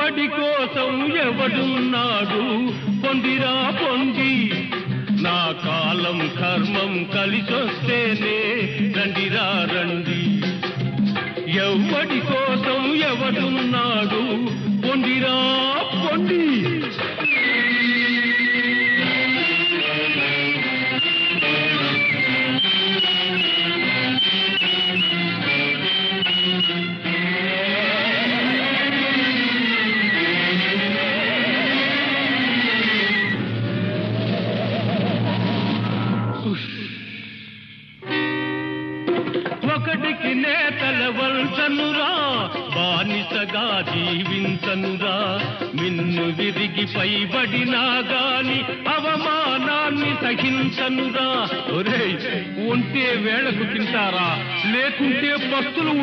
ఎవ్వడి కోసం ఎవడున్నాడు పొందిరా పొంది నా కాలం కర్మం కలిసొస్తేనే రండిరా రండి ఎవ్వడి కోసం ఎవడున్నాడు పొందిరా పొంది ఒకటికి నేతల వల్సనురా బానిసగా జీవించనురా మిన్ను విరిగి పైబడినా గాని అవమానాన్ని సహించనురా ఒరేయ్ ఉంటే వేళకు తింటారా లేకుంటే పస్తులు